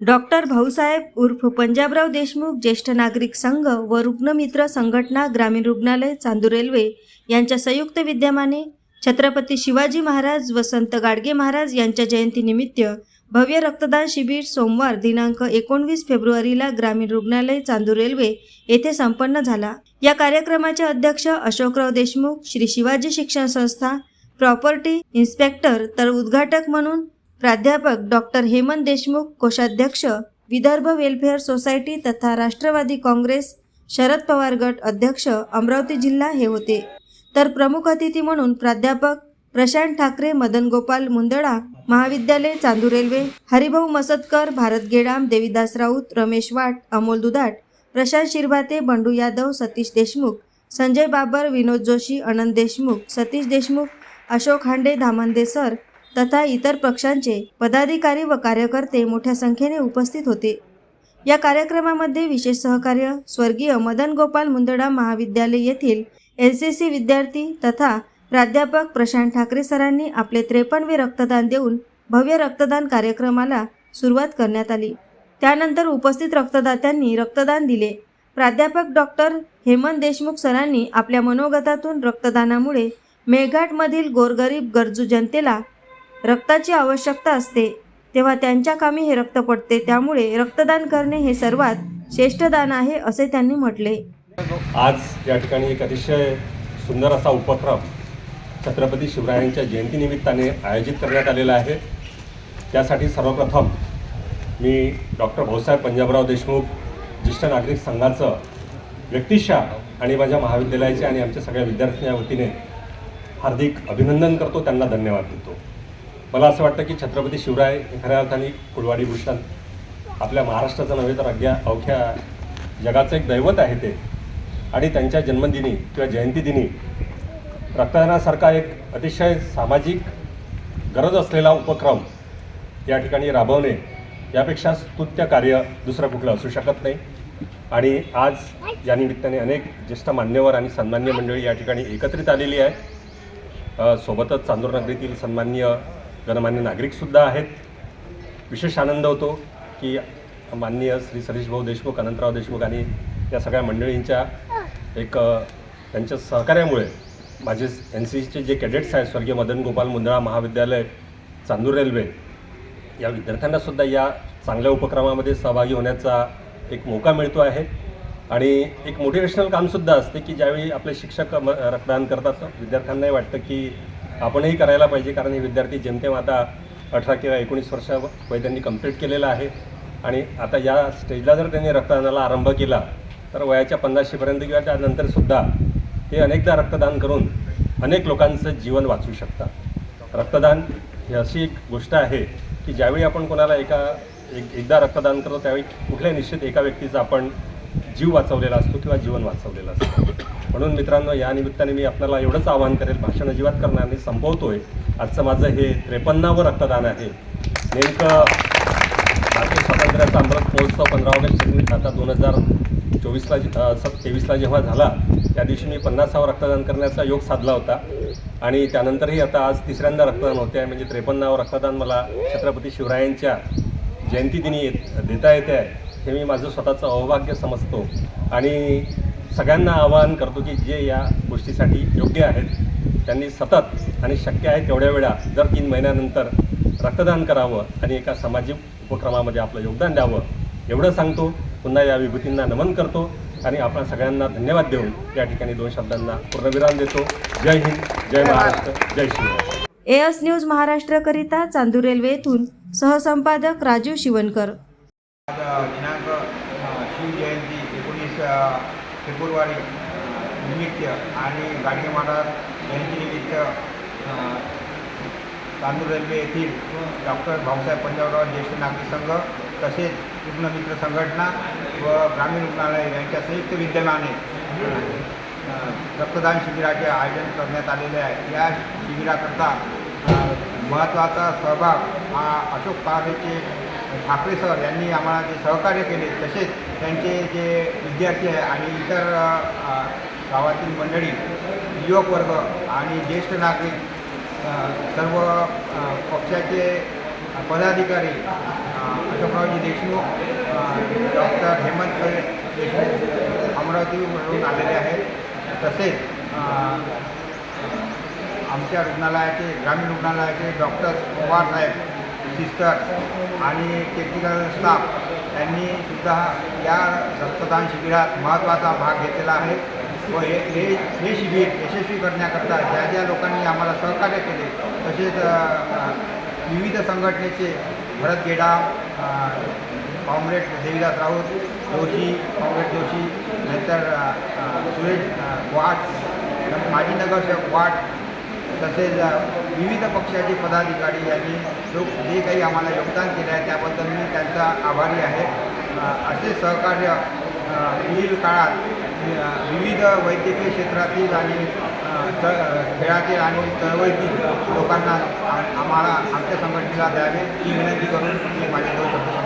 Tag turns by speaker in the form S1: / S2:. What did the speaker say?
S1: Doctor Bhausaheb उर्फ पंजाबराव देशमुख ज्येष्ठ नागरिक संघ व रुग्णमित्र संघटना ग्रामीण रुग्णालय चांदूर रेल्वे यांच्या संयुक्त विद्यमाने छत्रपती शिवाजी महाराज व संत गाडगे महाराज यांच्या जयंतीनिमित्त भव्य रक्तदान शिबिर सोमवार दिनांक 19 फेब्रुवारीला ग्रामीण रुग्णालय चांदूर रेल्वे येथे संपन्न झाला। या कार्यक्रमाचे अध्यक्ष अशोकराव देशमुख, श्री शिवाजी शिक्षण संस्था प्रॉपर्टी इन्स्पेक्टर तर उद्घाटक म्हणून प्राध्यापक डॉक्टर हेमंत देशमुख, कोषाध्यक्ष विदर्भ वेलफेअर सोसायटी तथा राष्ट्रवादी काँग्रेस शरद पवार गट अध्यक्ष अमरावती जिल्हा हे होते। तर प्रमुख अतिथी म्हणून प्राध्यापक प्रशांत ठाकरे, मदन गोपाल मुंदडा महाविद्यालय चांदूर रेल्वे, हरिभाऊ मसदकर, भारत गेडाम, देवीदास राऊत, रमेश वाट, अमोल दुधाट, प्रशांत शिरभाते, बंडू यादव, सतीश देशमुख, संजय बाबर, विनोद जोशी, अनंत देशमुख, सतीश देशमुख, अशोक हांडे, धामंदे सर तथा इतर पक्षांचे पदाधिकारी व कार्यकर्ते मोठ्या संख्येने उपस्थित होते। या कार्यक्रमामध्ये विशेष सहकार्य स्वर्गीय मदन गोपाल मुंदडा महाविद्यालय येथील एनसीसी विद्यार्थी तथा प्राध्यापक प्रशांत ठाकरे सरांनी आपले 53वे रक्तदान देऊन भव्य रक्तदान कार्यक्रमाला सुरुवात करण्यात आली। त्यानंतर उपस्थित रक्तदात्यांनी रक्तदान दिले। प्राध्यापक डॉक्टर हेमंत देशमुख सरांनी आपल्या मनोगतातून रक्तदानामुळे मेळघाटमधील गोरगरीब गरजू जनतेला रक्ताची आवश्यकता असते तेव्हा त्यांच्या कामी हे रक्त पडते, त्यामुळे रक्तदान करणे हे सर्वात श्रेष्ठ दान आहे असे त्यांनी म्हटले।
S2: आज या ठिकाणी एक अतिशय सुंदर असा उपक्रम छत्रपती शिवरायांच्या जयंतीनिमित्ताने आयोजित करण्यात आलेला आहे। त्यासाठी सर्वप्रथम मी डॉक्टर भाऊसाहेब पंजाबराव देशमुख ज्येष्ठ नागरिक संघाचं व्यक्तिशः आणि माझ्या महाविद्यालयाचे आणि आमच्या सगळ्या विद्यार्थ्यांच्या वतीने हार्दिक अभिनंदन करतो, त्यांना धन्यवाद देतो। मला असं वाटतं की छत्रपती शिवराय हे खऱ्या अर्थाने कुळवाडी भूषण आपल्या महाराष्ट्राचं नव्हे तर अवघ्या जगाचं एक दैवत आहे ते, आणि त्यांच्या जन्मदिनी किंवा जयंतीदिनी रक्तदानासारखा एक अतिशय सामाजिक गरज असलेला उपक्रम या ठिकाणी राबवणे यापेक्षा स्तुत्य कार्य दुसरं कुठलं असू शकत नाही। आणि आज या निमित्ताने अनेक ज्येष्ठ मान्यवर आणि सन्मान्य मंडळी या ठिकाणी एकत्रित आलेली आहे। सोबतच चांदूर नगरीतील सन्मान्य गणमान्य नागरिकसुद्धा आहेत। विशेष आनंद होतो की माननीय श्री सतीशभाऊ देशमुख, अनंतराव देशमुख आणि या सगळ्या मंडळींच्या त्यांच्या सहकार्यामुळे माझे NCCचे जे कॅडेट्स आहेत स्वर्गीय मदन गोपाल मुंदडा महाविद्यालय चांदूर रेल्वे या विद्यार्थ्यांनासुद्धा या चांगल्या उपक्रमामध्ये सहभागी होण्याचा एक मौका मिळतो आहे। आणि एक मोटिवेशनल कामसुद्धा असते की ज्यावेळी आपले शिक्षक रक्तदान करतात विद्यार्थ्यांनाही वाटतं की आपणही करायला पाहिजे, कारण हे विद्यार्थी जेमतेम आता 18 किंवा 19 वर्ष वय त्यांनी कंप्लीट केलेलं आहे। आणि आता या स्टेजला जर त्यांनी रक्तदानाला आरंभ केला तर वयाच्या 50शीपर्यंत किंवा त्यानंतरसुद्धा ते अनेकदा रक्तदान करून अनेक लोकांचं जीवन वाचवू शकतात। रक्तदान ही अशी एक गोष्ट आहे की ज्यावेळी आपण कोणाला एकदा रक्तदान करतो त्यावेळी कुठल्या निश्चित एका व्यक्तीचा आपण जीव वाचवलेला असतो किंवा जीवन वाचवलेलं असतं। म्हणून मित्रांनो, या निमित्ताने मी आपल्याला एवढंच आवाहन करेल, भाषण अजिबात करणार नाही, संपवतोय। आजचं माझं हे 53वं रक्तदान आहे। नेमकं भारतीय स्वातंत्र्याचा अमृत महोत्सव 15 ऑगस्ट आता 2023ला जेव्हा झाला त्या दिवशी मी 50वं रक्तदान करण्याचा योग साधला होता। आणि त्यानंतरही आता आज 3ऱ्यांदा रक्तदान होते आहे, म्हणजे 53वं रक्तदान मला छत्रपती शिवरायांच्या जयंतीदिनी देता येते आहे, हे मी माझं स्वतःचं अहोभाग्य समजतो। आणि सगळ्यांना आवाहन करतो की जे या गोष्टीसाठी योग्य आहेत त्यांनी सतत आणि शक्य आहे तेवढ्या वेळा दर 3 महिन्यानंतर रक्तदान करावं आणि एका सामाजिक उपक्रमामध्ये आपलं योगदान द्यावं, एवढं सांगतो। पुन्हा या विभूतींना नमन करतो आणि आपण सगळ्यांना धन्यवाद देऊन या ठिकाणी 2 शब्दांना पूर्णविराम देतो। जय हिंद, जय महाराष्ट्र, जय शिवराय।
S1: AS न्यूज महाराष्ट्रकरिता चांदूर रेल्वे येथून सहसंपादक राजू शिवणकर।
S3: दिनांक शिवजयंती 19 फेब्रुवारी निमित्त आणि गाडगे महाराज जयंतीनिमित्त चांदूर रेल्वे येथील डॉक्टर भाऊसाहेब पंजाबराव ज्येष्ठ नागरिक संघ तसेच रुग्णमित्र संघटना व ग्रामीण रुग्णालय यांच्या संयुक्त विद्यमाने रक्तदान शिबिराचे आयोजन करण्यात आलेले आहे। या शिबिराकरता महत्त्वाचा सहभाग हा अशोक पारेचे ठाकरे सर यांनी आम्हाला जे सहकार्य केले, तसेच त्यांचे जे विद्यार्थी आहे आणि इतर गावातील मंडळी, युवक वर्ग आणि ज्येष्ठ नागरिक सर्व पक्षाचे पदाधिकारी अशोकरावजी देशमुख, डॉक्टर हेमंत देशमुख अमरावतीवरून आलेले आहेत. तसेच आमच्या रुग्णालयाचे ग्रामीण रुग्णालयाचे डॉक्टर पवारसाहेब, सिस्टर आणि टेक्निकल स्टाफ यांनी सुद्धा या रक्तदान शिबिरात महत्त्वाचा भाग घेतलेला आहे. व हे शिबिर यशस्वी करण्याकरता ज्या लोकांनी आम्हाला सहकार्य केले, तसेच विविध संघटनेचे भरत गेडाम, कॉम्रेड देवीदास राऊत जोशी, कॉम्रेड जोशी, नंतर सुरेश वाट, माजी नगरसेवक वाट, तसेच विविध पक्षाचे पदाधिकारी यांनी जे काही आम्हाला योगदान केले आहे त्याबद्दल मी त्यांचा आभारी आहे. असे सहकार्य पुढील काळात विविध वैद्यकीय क्षेत्रातील आणि खेळातील आणि चळवळीतील लोकांना आम्हाला आमच्या संघटनेला द्यावे ही विनंती करून मी माझे दोन शब्द